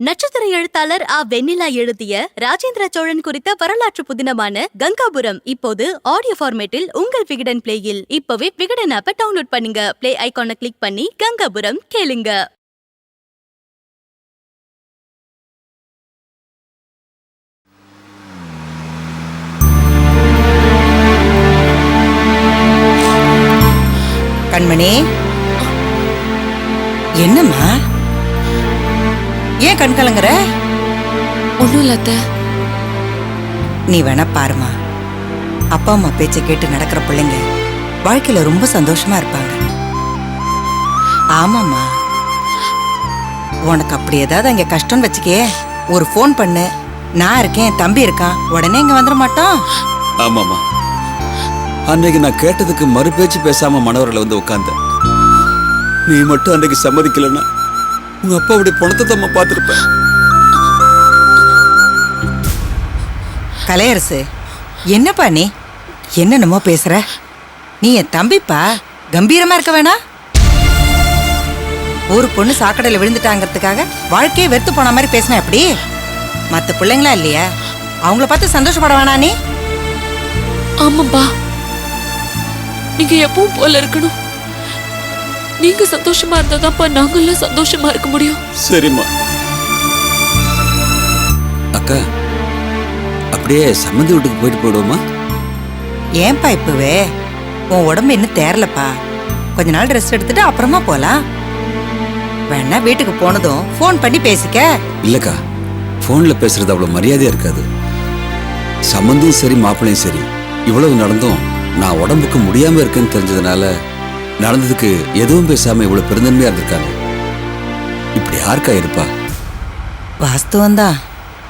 நட்சத்திர எழுத்தாளர் வெண்ணிலா எழுதிய ராஜேந்திர சோழன் குறித்த வரலாற்று புதினமான கங்காபுரம் இப்போது ஆடியோ ஃபார்மேட்டில் உங்கள் விகடன் பிளேயில். இப்பவே விகடன் ஆப்பை டவுன்லோட் பண்ணுங்க. பிளே ஐகானை கிளிக் பண்ணி கங்காபுரம் கேளுங்க. கண்மணி, என்னம்மா ஏன் கண் கலங்குற? ஒண்ணும் இல்ல அத்தை. நீ வேணா பாருமா, அப்பா அம்மா பேச்சை கேட்டு நடக்கிற பிள்ளைங்க வாழ்க்கையில ரொம்ப சந்தோஷமா இருப்பாங்க. ஆமாம்மா, உனக்கு அப்படி ஏதாவது அங்க கஷ்டம்னு வச்சுக்கே, ஒரு ஃபோன் பண்ணு, நான் இருக்கேன், என் தம்பி இருக்கான், உடனே இங்க வந்துட மாட்டோம். ஆமாமா, அன்னைக்கு நான் கேட்டதுக்கு மறுபேச்சு பேசாம மனவரில் வந்து உட்கார்ந்த. நீ மட்டும் அன்னைக்கு சம்மதிக்கலன்னா உங்க அப்பா அப்படி பணத்தை தம்மா பார்த்துருப்ப. கலையரசு, என்னப்பா நீ என்னென்னமோ பேசுற? நீ என் தம்பிப்பா, கம்பீரமா இருக்க வேணா? ஒரு பொண்ணு சாக்கடையில விழுந்துட்டாங்கிறதுக்காக வாழ்க்கையை வெறுத்து போன மாதிரி பேசினா எப்படி? மற்ற பிள்ளைங்களா இல்லையா, அவங்கள பார்த்து சந்தோஷப்பட வேணா நீ? ஆமாப்பா, நீங்க எப்பவும் போல இருக்கணும். நீங்க சந்தோஷமா இருந்தாதான்ப்பா நாங்கெல்லாம் சந்தோஷமா இருக்க முடியும். சரிம்மா. அக்கா, அப்படியே சம்மந்தி வீட்டுக்கு போயிட்டு போயிடுவோமா? ஏன்பா இப்பவே? உன் உடம்பு இன்னும் தேரலப்பா, கொஞ்ச நாள் ரெஸ்ட் எடுத்துட்டு அப்புறமா போலாம். வேணா வீட்டுக்கு போனதும் ஃபோன் பண்ணி பேசிக்க. இல்லக்கா, போன்ல பேசுறது அவ்வளவு மரியாதையா இருக்காது. சம்மந்தியும் சரி மாப்பிள்ளையும் சரி, இவ்வளவு நடந்தும் நான் உடம்புக்கு முடியாம இருக்குன்னு தெரிஞ்சதுனால நடந்ததுக்கு எதுவும் பேசாம இவ்வளவு பெருந்தன்மையா இருந்திருக்காங்க. இப்படி யாருக்கா இருப்பா? வாஸ்தவம்தான்.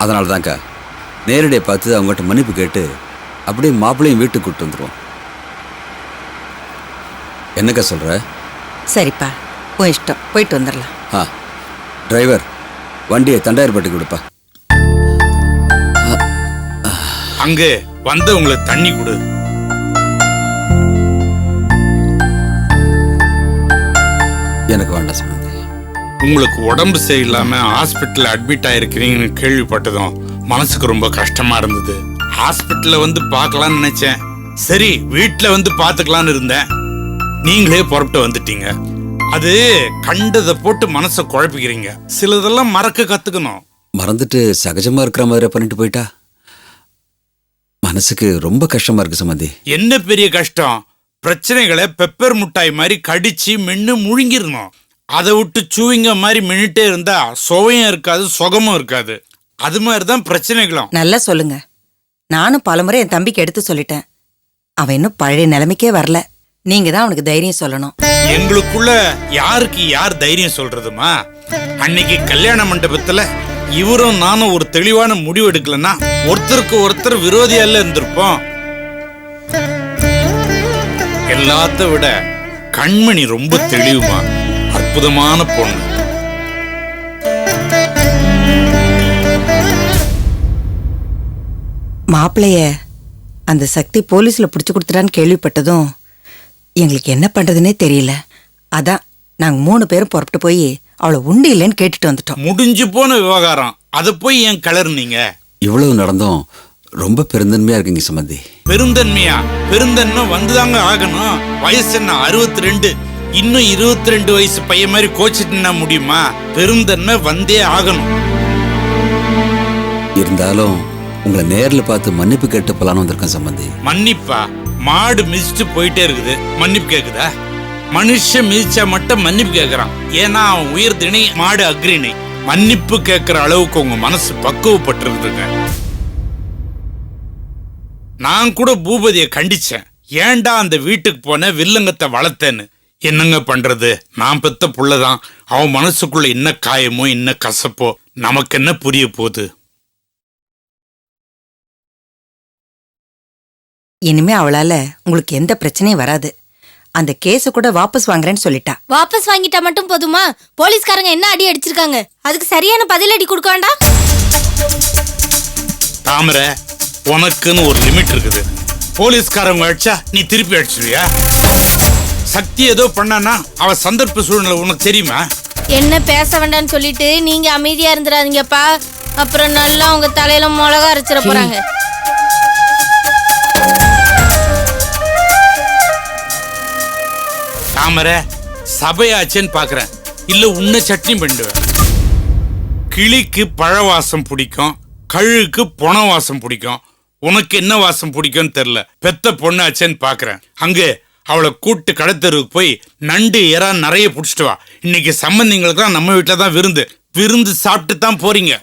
அதனாலதான்க்கா நேரடியை பார்த்து அவங்ககிட்ட மன்னிப்பு கேட்டு அப்படியே மாப்பிள்ளையும் வீட்டுக்கு கூப்பிட்டு வந்துருவோம். என்னக்கா சொல்ற? சரிப்பா, உன் இஷ்டம், போயிட்டு வந்துடலாம். டிரைவர், வண்டியை தண்டாயிரப்பட்டுக்கு கொடுப்பா. அங்க வந்து உங்களுக்கு தண்ணி கொடு. எனக்கு வேண்டாம் சம்பந்தி. உங்களுக்கு உடம்பு சரியில்லாம ஹாஸ்பிட்டல் அட்மிட் ஆயிருக்கிறீங்கன்னு கேள்விப்பட்டதும் மனசுக்கு ரொம்ப கஷ்டமா இருந்தது. ஹாஸ்பிட்டல்ல வந்து பார்க்கலாம்னு நினைச்சேன். சரி, வீட்டுல வந்து பாத்துக்கலாம்னு இருந்தேன். நீங்களே புறப்பட்டு வந்துட்டீங்க. அது கண்டதை போட்டு மனசை குழப்பிக்கிறீங்க. சிலதெல்லாம் மறக்க கத்துக்கணும். மறந்துட்டு சகஜமா இருக்கிற மாதிரி பண்ணிட்டு போயிட்டா மனசுக்கு ரொம்ப கஷ்டமா இருக்கு சம்பந்தி. என்ன பெரிய கஷ்டம்? பிரச்சனைகளை பெப்பர் முட்டாய் மாதிரி கடிச்சு மென்னு முழுங்கிடணும். அதை விட்டு சூவிங்க மாதிரி மின்னுட்டே இருந்தா சுவையும் இருக்காது, சுகமும் இருக்காது. அது மாதிரிதான் பிரச்சனைகளும். நல்லா சொல்லுங்க. நானும் பலமுறை என் தம்பிக்கு எடுத்து சொல்லிட்டேன். அவன் இன்னும் பழைய நிலைமைக்கே வரல. நீங்க தான் அவனுக்கு தைரியம் சொல்லணும். எங்களுக்குள்ள யாருக்கு யார் தைரியம் சொல்றதுமா? அன்னைக்கு கல்யாண மண்டபத்துல இவரும் நானும் ஒரு தெளிவான முடிவு எடுக்கலன்னா ஒருத்தருக்கு ஒருத்தர் விரோதியால இருந்திருப்போம். எல்லாத்த விட கண்மணி ரொம்ப தெளிவுமா, அற்புதமான பொண்ணு. மாப்பிள்ளைய அந்த சக்தி போலீஸ்ல புடிச்சு கொடுத்துட்டான்னு கேள்விப்பட்டதும் எங்களுக்கு என்ன பண்றதுன்னே தெரியல. அதான் நாங்க 3 பேரும் புறப்பட்டு போய் அவளை உண்டு இல்லைன்னு கேட்டுட்டு வந்துட்டோம். முடிஞ்சு போன விவகாரம், அதை போய் ஏன் கிளறுனீங்க? இவ்வளவு நடந்தும் ரொம்ப பெருந்தன்மையா இருக்கீங்க சம்பந்தி. பெருந்தன்மையா? பெருந்தன்மை வந்துதாங்க ஆகணும். வயசு என்ன 62? இன்னும் 22 வயசு பையன் மாதிரி கோச்சிட்டுனா முடியுமா? பெருந்தன்மை வந்தே ஆகணும். இருந்தாலும் உங்களை நேர்ல பார்த்து மன்னிப்பு கேட்டு போலான்னு வந்திருக்கேன் சம்பந்தி. மன்னிப்பா? மாடு மிதிச்சுட்டு போயிட்டே இருக்குது, மன்னிப்பு கேக்குதா? மனுஷன் மிதிச்சா மட்டும் மன்னிப்பு கேக்குறான். ஏன்னா அவன் உயிர் திணை, மாடு அக்ரிணை. மன்னிப்பு கேட்கிற அளவுக்கு உங்க மனசு பக்குவப்பட்டிருக்குதுங்க. நான் கூட பூபதியை கண்டிச்சேன். ஏன்டா அந்த வீட்டுக்கு போன வில்லங்கத்தை வளர்த்தேன்னு. என்னங்க பண்றது, நான் பெத்த புள்ளதான். அவன் மனசுக்குள்ள என்ன காயமோ என்ன கசப்போ நமக்கு என்ன புரிய போகுது? இனிமே அவளால உங்களுக்கு எந்த பிரச்சனையும் வராது. அந்த கேஸ கூட வாபஸ் வாங்குறேன்னு சொல்லிட்டா. வாபஸ் வாங்கிட்டா மட்டும் போதுமா? போலீஸ்காரங்க என்ன அடி அடிச்சிருக்காங்க, அதுக்கு சரியான பதிலடி கொடுக்க வேண்டாம்? தாமரை, உனக்குன்னு ஒரு லிமிட் இருக்குது. போலீஸ்காரங்க அடிச்சா நீ திருப்பி அடிச்சிருவியா? சக்தி ஏதோ பண்ணானா அவ சந்தர்ப்ப சூழ்நிலை உனக்கு தெரியுமா? என்ன பேச வேண்டாம்னு சொல்லிட்டு நீங்க அமைதியா இருந்துடாதீங்கப்பா. அப்புறம் நல்லா உங்க தலையில மிளகா அரைச்சிட போறாங்க. தாமரை சபையாச்சேன்னு பாக்குறேன், இல்ல உன்னை சட்னி பண்ணிடுவேன். கிளிக்கு பழ வாசம் பிடிக்கும், கழுகுக்கு பொண வாசம் பிடிக்கும். உனக்கு என்ன வாசம் பிடிக்கும்னு தெரியல. பெத்த பொண்ணாச்சேன்னு பாக்குறேன். அங்கே அவளை கூட்டு கடத்தெருவுக்கு போய் நண்டு எறா நிறைய பிடிச்சிட்டு வா. இன்னைக்கு சம்பந்திங்களுக்குலாம் நம்ம வீட்டுல தான் விருந்து சாப்பிட்டு தான் போறீங்க.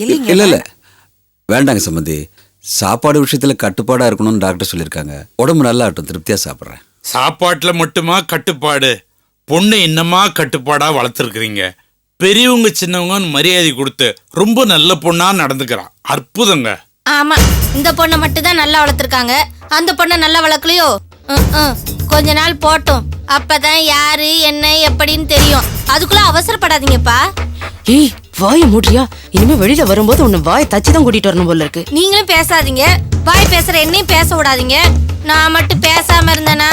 இல்ல இல்ல வேண்டாங்க சம்பந்தி, சாப்பாடு விஷயத்துல கட்டுப்பாடா இருக்கணும்னு டாக்டர் சொல்லியிருக்காங்க. உடம்பு நல்லா ஆகட்டும், திருப்தியா சாப்பிட்றேன். சாப்பாட்டுல மட்டுமா கட்டுப்பாடு? பொண்ணு என்னமா கட்டுப்பாடா வளர்த்துருக்கிறீங்க. பெரியவங்க சின்னவங்கன்னு மரியாதை கொடுத்து ரொம்ப நல்ல பொண்ணா நடந்துக்கிறான். அற்புதங்க. ஆமா, இந்த பொண்ணை மட்டும் தான் நல்லா வளர்த்துருக்காங்க. அந்த பொண்ணை நல்லா வளர்க்கலையோ? கொஞ்ச நாள் போட்டும், அப்பதான் யாரு என்ன எப்படின்னு தெரியும். அதுக்குள்ள அவசரப்படாதீங்கப்பா. ஏய் வாய மூடியா, இனிமே வெளியில வரும்போது உன்னை வாய் தச்சு தான் கூட்டிட்டு வரணும் போல இருக்கு. நீங்களும் பேசாதீங்க, வாய் பேசுற என்னையும் பேச விடாதீங்க. நான் மட்டும் பேசாம இருந்தேனா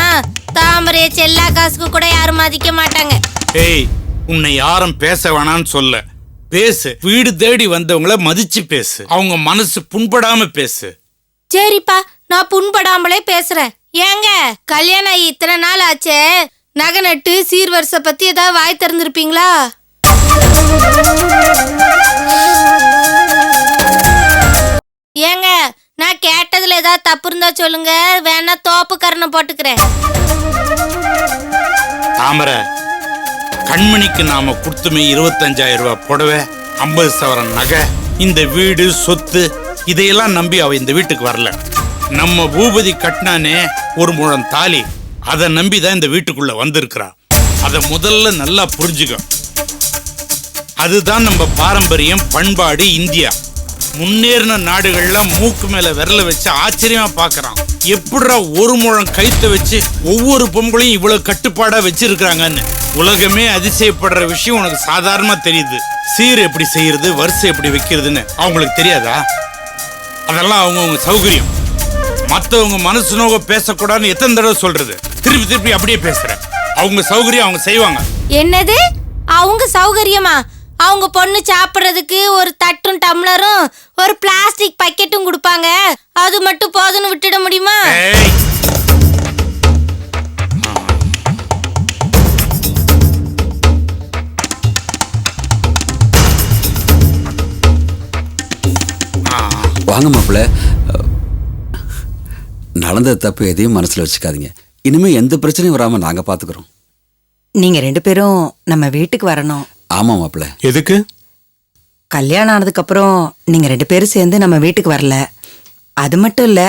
தாமரைய செல்லா காசுக்கு கூட யாரும் மதிக்க மாட்டாங்க. ஏய், உன்னை யாரும் பேச வேணான்னு சொல்ல. பேசு, வீடு தேடி வந்தவங்கள மதிச்சு பேசு, அவங்க மனசு புண்படாம பேசு. சரிப்பா, நான் புண்படாமலே பேசுறேன். ஏங்க கல்யாணம் ஆகி இத்தனை நாள் ஆச்சே, நகை நட்டு சீர்வரிசை பத்தி ஏதாவது வாய் திறந்திருப்பீங்களா? ஏங்க நான் கேட்டதுல ஏதாவது தப்பு இருந்தா சொல்லுங்க, வேணா தோப்பு கரணம் போட்டுக்கிறேன். தாமரை, கண்மணிக்கு நாம கொடுத்துமே 25,000 ரூபாய் புடவை, 50 சவரன் நகை, இந்த வீடு சொத்து, இதையெல்லாம் நம்பி அவ இந்த வீட்டுக்கு வரல. நம்ம பூபதி கட்டினானே ஒரு முழம் தாலி, அதை நம்பிதான் இந்த வீட்டுக்குள்ள வந்திருக்கிறா. அதை முதல்ல நல்லா புரிஞ்சுக்க. அதுதான் நம்ம பாரம்பரியம், பண்பாடு. இந்தியா முன்னேறின நாடுகள்லாம் மூக்கு மேல விரல வச்சு ஆச்சரியமா பாக்குறான். எப்படிடா ஒரு முழம் கைத்த வச்சு ஒவ்வொரு பொம்பளையும் இவ்வளவு கட்டுப்பாடா வச்சிருக்காங்கன்னு. உலகமே அதிசயப்படுற விஷயம் உனக்கு சாதாரணமா தெரியுது. சீர் எப்படி செய்யறது, வரிசை எப்படி வைக்கிறதுன்னு அவங்களுக்கு தெரியாதா? அதெல்லாம் அவங்கவுங்க சௌகரியம். மற்றவங்க மனசு நோக பேசக்கூடாதுன்னு எத்தனை தடவை சொல்றது? திருப்பி திருப்பி அப்படியே பேசுறேன். அவங்க சௌகரியம் அவங்க செய்வாங்க. என்னது அவங்க சௌகரியமா? அவங்க பொண்ணு சாப்பிட்றதுக்கு ஒரு தட்டும் டம்ளரும் ஒரு பிளாஸ்டிக் பக்கெட்டும் கொடுப்பாங்க. அது மட்டும் போதுன்னு விட்டுட முடியுமா? வாங்க மாப்பிள்ள, நடந்த தப்பு எதையும் மனசுல வச்சுக்காதீங்க. இனிமே எந்த பிரச்சனையும் வராம நாங்க பாத்துக்கிறோம். நீங்க 2 பேரும் நம்ம வீட்டுக்கு வரணும். ஆமா மாப்பிள்ள. எதுக்கு? கல்யாணம் ஆனதுக்கு அப்புறம் நீங்க 2 பேரும் சேர்ந்து நம்ம வீட்டுக்கு வரல. அது மட்டும் இல்ல,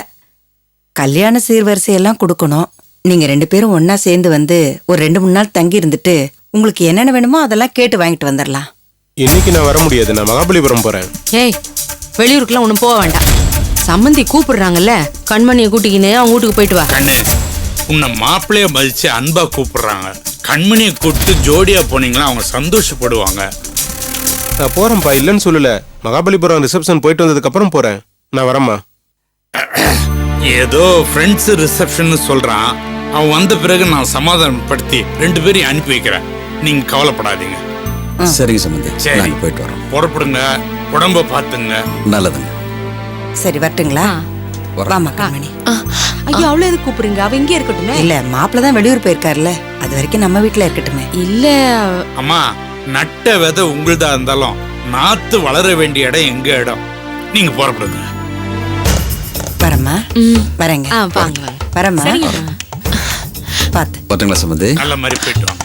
கல்யாண சீர்வரிசையெல்லாம் கொடுக்கணும். நீங்க 2 பேரும் ஒன்னா சேர்ந்து வந்து ஒரு 2-3 நாள் தங்கி இருந்துட்டு உங்களுக்கு என்னென்ன வேணுமோ அதெல்லாம் கேட்டு வாங்கிட்டு வந்துடலாம். இன்னைக்கு நான் வர முடியாது, நான் மகாபலிபுரம் போறேன். ஏய் வெளியூருக்குலாம் ஒன்றும் போக வேண்டாம். சம்மந்தி கூப்பிடுறாங்கல்ல, கண்மணியை கூட்டிக்கின்னு அவங்க வீட்டுக்கு போயிட்டு வா. கண்ணு, உன்னை மாப்பிள்ளைய மதிச்சு அன்பா கூப்பிடுறாங்க. கண்மணியை கூப்பிட்டு ஜோடியா போனீங்களா அவங்க சந்தோஷப்படுவாங்க. நான் போறேன்ப்பா, இல்லைன்னு சொல்லல. மகாபலிபுரம் ரிசப்ஷன் போயிட்டு வந்ததுக்கு அப்புறம் போறேன். நான் வரேம்மா. ஏதோ ஃப்ரெண்ட்ஸ் ரிசப்ஷன் சொல்றான். அவன் வந்த பிறகு நான் சமாதானப்படுத்தி 2 பேரையும் அனுப்பி வைக்கிறேன். நீங்க கவலைப்படாதீங்க. சரிங்க சம்பந்தி, சரி. நாங்க போயிட்டு வரோம். புறப்படுங்க, உடம்ப பாத்துங்க. நல்லதுங்க. சரி வரட்டுங்களா? வாமா கண்மணி. ஐயோ அவ்வளோ எதுக்கு கூப்பிடுங்க, அவ இங்கே இருக்கட்டுமே. இல்ல, மாப்பிள்ள தான் வெளியூர் போயிருக்காருல்ல, அது வரைக்கும் நம்ம வீட்டுல இருக்கட்டுமே. இல்ல அம்மா, நட்ட விதை உங்களுதா இருந்தாலும் நாத்து வளர வேண்டிய இடம் எங்க இடம். நீங்க புறப்படுங்க. வரமா? வரேங்க. வாங்க வாங்க. வரமா? பாத்து பட்டுங்களா சம்பந்தி? நல்ல மாதிரி போயிட்டு வாங்க.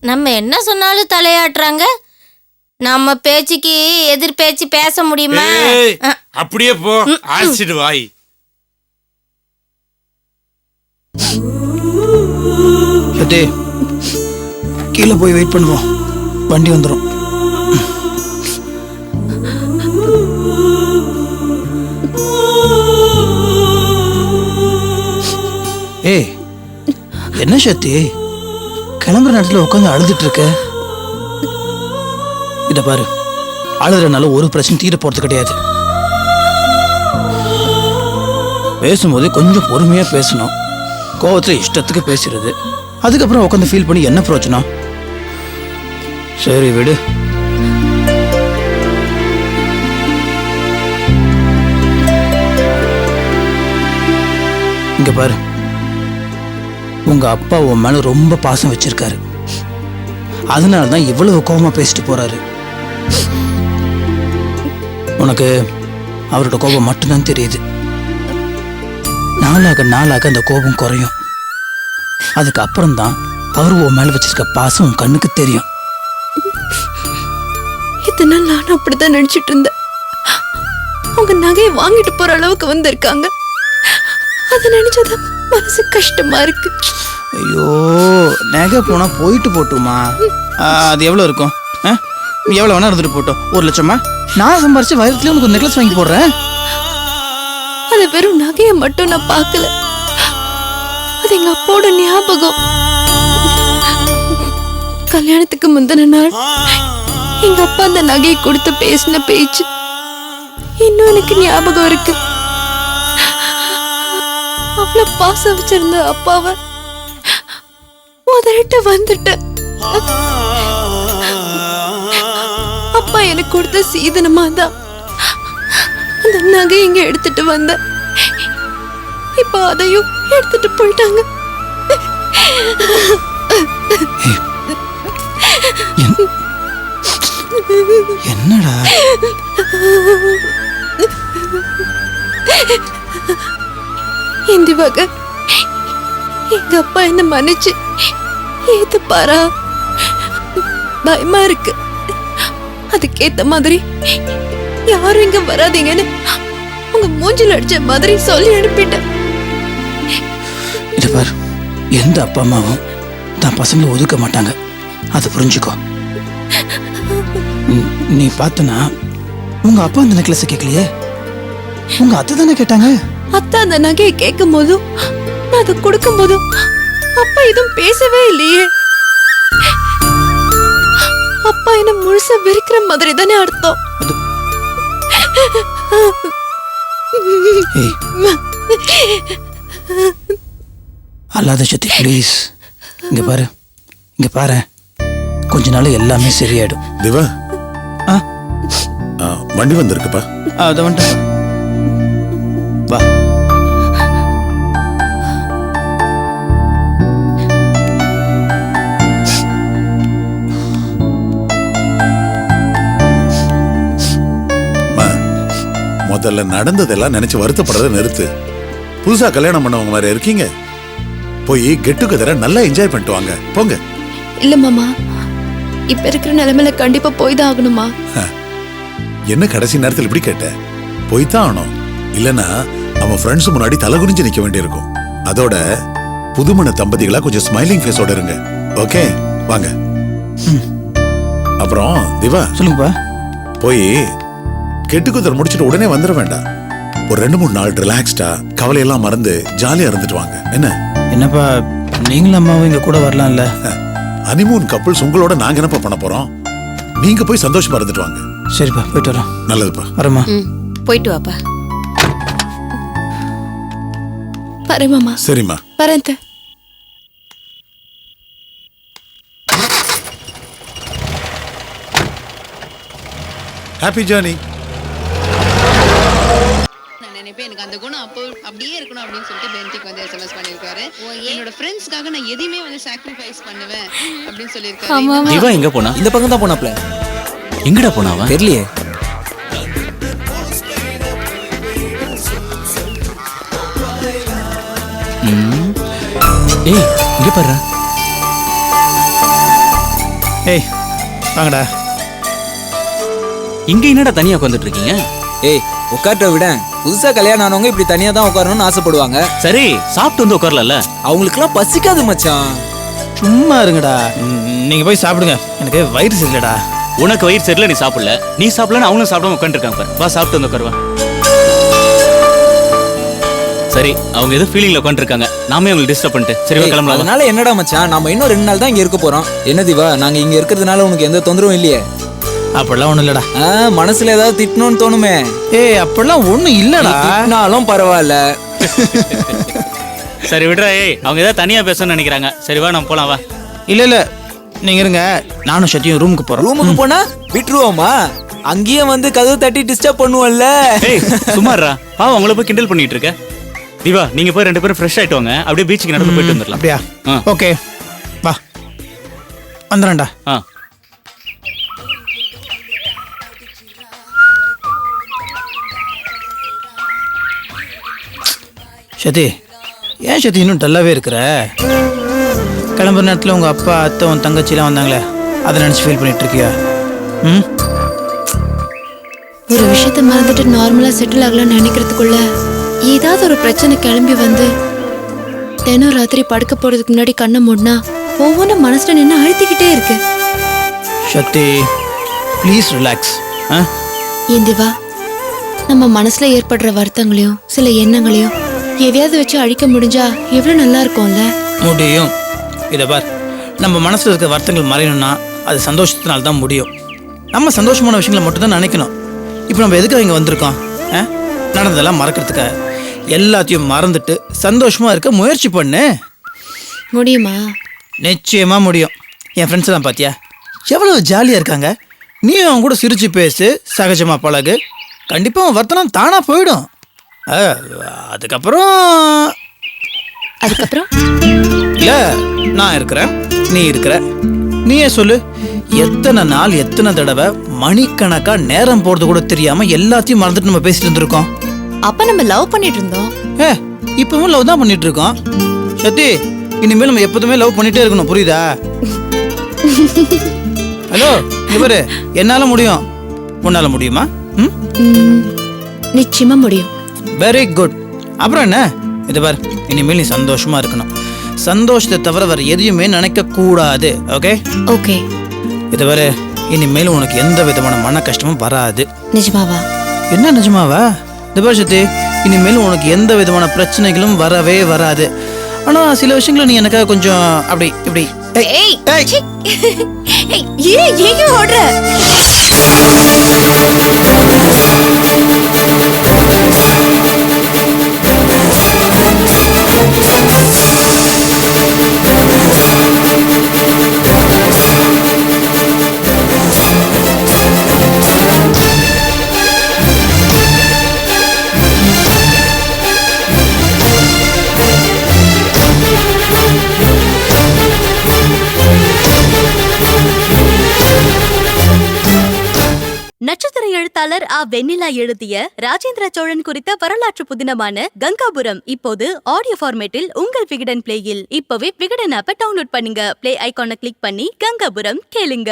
நம்ம என்ன சொன்னாலும் தலையாட்டுறாங்க. நம்ம பேச்சுக்கு எதிர் பேச்சு பேச முடியுமா? ஏய், அப்படியே போ, ஆசிடு வாய். கீழே போய் வெயிட் பண்ணுவோம், வண்டி வந்துடும். ஏய் என்ன சக்தி, கிளம்புற நேரத்தில் உட்காந்து அழுதுட்டு இருக்க? இத பாரு, அழுதுறனால ஒரு பிரச்சனை தீர போறது கிடையாது. பேசும்போது கொஞ்சம் பொறுமையா பேசணும். கோவத்துல இஷ்டத்துக்கு பேசுறது, அதுக்கப்புறம் உட்காந்து ஃபீல் பண்ணி என்ன பிரயோஜனம்? சரி விடு. இங்க பாரு, உங்க அப்பா உன் மேல ரொம்ப பாசம் வச்சிருக்காரு. அதனாலதான் இவ்வளவு கோவமா பேசிட்டு போறாரு. உனக்கு அவரோட கோபம் மட்டும்தான் தெரியுது. நாளாக நாளாக அந்த கோபம் குறையும். அதுக்கு அப்புறம் தான் அவர் உன் மேல வச்சிருக்க பாசம் உன் கண்ணுக்கு தெரியும். இத்தனை நாள் நானும் அப்படித்தான் நினைச்சிட்டு இருந்தேன். அவங்க நகையை வாங்கிட்டு போற அளவுக்கு வந்திருக்காங்க. அதை நினைச்சதான் மனசு கஷ்டமா இருக்கு. ஐயோ, நகை போனா போயிட்டு போட்டுமா. அது எவ்வளவு இருக்கும்? எவ்வளவு வேணா இருந்துட்டு போட்டோம். 1 லட்சமா? நான் சம்பாரிச்சு வயிற்றுல உனக்கு ஒரு நெக்லஸ் வாங்கி போடுறேன். அது வெறும் நகையை மட்டும் நான் பார்க்கல, அது எங்க அப்பாவோட ஞாபகம். கல்யாணத்துக்கு முந்தின நாள் எங்க அப்பா அந்த நகையை கொடுத்து பேசின பேச்சு இன்னும் எனக்கு ஞாபகம் இருக்கு. அவ்வளவு பாசம் வச்சிருந்த அப்பாவை முதல்கிட்ட வந்துட்டேன். அப்பா எனக்கு கொடுத்த சீதனமா தான் அந்த நகை இங்க எடுத்துட்டு வந்த. இப்ப அதையும் எடுத்துட்டு போயிட்டாங்க. என்னடா? இந்த வகை எங்க அப்பா என்ன மன்னிச்சு ஏத்துப்பாரா? பயமா இருக்கு. அதுக்கேத்த மாதிரி யாரும் இங்க வராதீங்கன்னு உங்க மூஞ்சில அடிச்ச மாதிரி சொல்லி அனுப்பிட்டேன். இது பாரு, எந்த அப்பா அம்மாவும் தான் பசங்களை ஒதுக்க மாட்டாங்க. அதை புரிஞ்சுக்கோ. நீ பார்த்தனா உங்க அப்பா அந்த நெக்லஸ் கேட்கலையே, உங்க அத்தை தானே கேட்டாங்க. அத்தா அந்த நகையை கேட்கும் போதும் நான் அதை கொடுக்கும் போதும் அப்பா எதுவும் பேசவே இல்லையே. அப்பா என்ன முழுசா வெறுக்கிற மாதிரி தானே அர்த்தம். ஏய், அல்லாத சத்தி ப்ளீஸ். இங்க பாரு, இங்க பாரு, கொஞ்ச நாள் எல்லாமே சரியாயிடும். திவா, ஆ, வண்டி வந்திருக்குப்பா. அதை வந்துட்டேன். வா. முதல்ல நடந்ததெல்லாம் நினைச்சு வருத்தப்படுறத நிறுத்து. புதுசா கல்யாணம் பண்ணவங்க மாதிரி இருக்கீங்க. போய் கெட் டுகெதரை நல்லா என்ஜாய் பண்ணிட்டு வாங்க, போங்க. இல்ல மாமா, இப்ப இருக்கிற நிலைமையில கண்டிப்பா போய் தான் ஆகணுமா? என்ன கடைசி நேரத்தில் இப்படி கேட்ட? போய்தான் ஆகணும். இல்லனா அவன் ஃப்ரெண்ட்ஸ் முன்னாடி தலை குனிஞ்சு நிக்க வேண்டியிருக்கும். அதோட புதுமண தம்பதிகளா கொஞ்சம் ஸ்மைலிங் ஃபேஸோட இருங்க. ஓகே, வாங்க. அப்புறம் திவா, சொல்லுங்கப்பா. போய் கெட்டுக்குதர் முடிச்சுட்டு உடனே வந்துட வேண்டாம். ஒரு 2-3 நாள் ரிலாக்ஸ்டா கவலையெல்லாம் மறந்து ஜாலியா இருந்துட்டு வாங்க. என்ன என்னப்பா, நீங்களும் அம்மாவும் இங்க கூட வரலாம்ல? ஹனிமூன் கப்புள்ஸ் உங்களோட நாங்க என்னப்பா பண்ண போறோம்? நீங்க போய் சந்தோஷமா இருந்துட்டு வாங்க. சரிப்பா, போயிட்டு வரோம். நல்லதுப்பா. வரமா? போயிட்டு வாப்பா. வரேன் மாமா. சரிம்மா. வரேன். Happy journey. எனக்கு அந்த குணம் அப்போ அப்படியே இருக்கணும் அப்படின்னு சொல்லிட்டு பென்டிக் வந்து எஸ்எம்எஸ் பண்ணிருக்காரு. என்னோட ஃப்ரெண்ட்ஸ்க்காக நான் எதையுமே வந்து சாக்ரிஃபைஸ் பண்ணுவேன் அப்படின்னு சொல்லிருக்காரு. இவன் எங்க போனா? இந்த பக்கம் தான் போனாப்ல. எங்கடா போனா அவன்? தெரியலையே. ஏய், இங்க பாரு. ஏய், வாங்கடா. இங்க என்னடா தனியா உட்கார்ந்துட்டு இருக்கீங்க? ஏய், உட்கார்ட்ட விட. புதுசா கல்யாணம் ஆனவங்க இப்படி தனியா தான் உட்காரணும்னு ஆசைப்படுவாங்க. சரி, சாப்பிட்டு வந்து உட்காரல. அவங்களுக்குலாம் பசிக்காது மச்சான். சும்மா இருங்கடா. நீங்க போய் சாப்பிடுங்க, எனக்கு வயிறு சரியில்லடா. உனக்கு வயிறு சரியில்லை, நீ சாப்பிடல. நீ சாப்பிடலன்னு அவங்களும் சாப்பிடாம உட்காந்துருக்காங்க பாரு. வா, சாப்பிட்டு வந்து உட்காருவா. சரி, அவங்க ஏதோ ஃபீலிங்ல உட்காந்துருக்காங்க. நாமே அவங்களை டிஸ்டர்ப் பண்ணிட்டு சரி கிளம்பலாம். அதனால என்னடா மச்சான், நம்ம இன்னும் 2 நாள் தான் இங்க இருக்க போறோம். என்ன திவா, நாங்க இங்க இருக்கிறதுனால உனக்கு எந்த தொந்தரவும் இல்லையே? அப்படிலாம் ஒண்ணும் இல்லடா. மனசுல ஏதாவது திட்டணும்னு தோணுமே? ஏய், அப்படிலாம் ஒண்ணும் இல்லடா. திட்டினாலும் பரவாயில்ல. சரி விடுறா, ஏய் அவங்க ஏதாவது தனியா பேசணும்னு நினைக்கிறாங்க. சரி வா நம்ம போலாம் வா. இல்ல நீங்க இருங்க, நானும் சத்தியும் ரூமுக்கு போறோம். ரூமுக்கு போனா விட்டுருவோமா? அங்கேயும் வந்து கதவு தட்டி டிஸ்டர்ப் பண்ணுவோம்ல. ஏய் சும்மாறா, பாவம் அவங்கள போய் கிண்டல் பண்ணிட்டு இருக்க. திவா நீங்க போய் 2 பேரும் ஃப்ரெஷ் ஆயிட்டு வாங்க, அப்படியே பீச்சுக்கு நடந்து போயிட்டு வந்துடலாம். அப்படியா? ஓகே வா வந்துடுறேன்டா. சதி, ஏன் சதி இன்னும் டல்லாவே இருக்கிற? கிளம்புற நேரத்தில் உங்கள் அப்பா அத்தை உன் தங்கச்சிலாம் வந்தாங்களே, அதை நினச்சி ஃபீல் பண்ணிட்டு இருக்கியா? ம், ஒரு விஷயத்த மறந்துட்டு நார்மலா செட்டில் ஆகலாம்னு நினைக்கிறதுக்குள்ள ஏதாவது ஒரு பிரச்சனை கிளம்பி வந்து தினம் ராத்திரி படுக்க போறதுக்கு முன்னாடி கண்ணை மூடினா ஒவ்வொன்றும் மனசுல நின்று அழுத்திக்கிட்டே இருக்கு. சக்தி ப்ளீஸ் ரிலாக்ஸ். ஏன் திவா, நம்ம மனசுல ஏற்படுற வருத்தங்களையும் சில எண்ணங்களையும் எதையாவது வச்சு அழிக்க முடிஞ்சா எவ்வளவு நல்லா இருக்கும்ல? முடியும். இதை பார், நம்ம மனசில் இருக்க வருத்தங்கள் மறையணும்னா அது சந்தோஷத்தினால தான் முடியும். நம்ம சந்தோஷமான விஷயங்களை மட்டும்தான் நினைக்கணும். இப்போ நம்ம எதுக்காக இங்கே வந்திருக்கோம்? நடந்ததெல்லாம் மறக்கிறதுக்காக. எல்லாத்தையும் மறந்துட்டு சந்தோஷமா இருக்க முயற்சி பண்ணு. முடியுமா? நிச்சயமா முடியும். என் ஃப்ரெண்ட்ஸ் எல்லாம் பார்த்தியா எவ்வளவு ஜாலியாக இருக்காங்க. நீயும் அவங்க கூட சிரிச்சு பேசு, சகஜமா பழகு, கண்டிப்பாக உன் வருத்தனம் தானா போயிடும். அதுக்கப்புறம் இல்லை, நான் இருக்கிறேன், நீ இருக்கிற. நீயே சொல்லு, எத்தனை நாள் எத்தனை தடவை மணிக்கணக்கா நேரம் போறது கூட தெரியாம எல்லாத்தையும் மறந்துட்டு நம்ம பேசிட்டு இருந்திருக்கோம். அப்ப நம்ம லவ் பண்ணிட்டு இருந்தோம். இப்பவும் லவ் தான் பண்ணிட்டு இருக்கோம். சத்தி, இனிமேல் நம்ம எப்போதுமே லவ் பண்ணிட்டே இருக்கணும், புரியுதா? ஹலோ, இவரு என்னால முடியும், உன்னால முடியுமா? நிச்சயமா முடியும். Very good. அப்புறம் என்ன? இது பார், இனிமேல் நீ சந்தோஷமா இருக்கணும். சந்தோஷத்தை தவிர வேற எதையுமே நினைக்க கூடாது. Okay okay. இது பாரு, இனிமேல் உனக்கு எந்த விதமான மன கஷ்டமும் வராது. நிஜமாவா? என்ன நிஜமாவா? இது பார் சத்தி, இனிமேல் உனக்கு எந்த விதமான பிரச்சனைகளும் வரவே வராது. ஆனா சில விஷயங்களை நீ எனக்காக கொஞ்சம் அப்படி இப்படி. ஏய் ஏன் ஓடுற? நட்சத்திர எழுத்தாளர் ஆ வெண்ணிலா எழுதிய ராஜேந்திர சோழன் குறித்த வரலாற்று புதினமான கங்காபுரம் இப்போது ஆடியோ ஃபார்மேட்டில் உங்கள் விகடன் பிளேயில். இப்பவே விகடன் ஆப்பை டவுன்லோட் பண்ணுங்க. பிளே ஐகானை கிளிக் பண்ணி கங்காபுரம் கேளுங்க.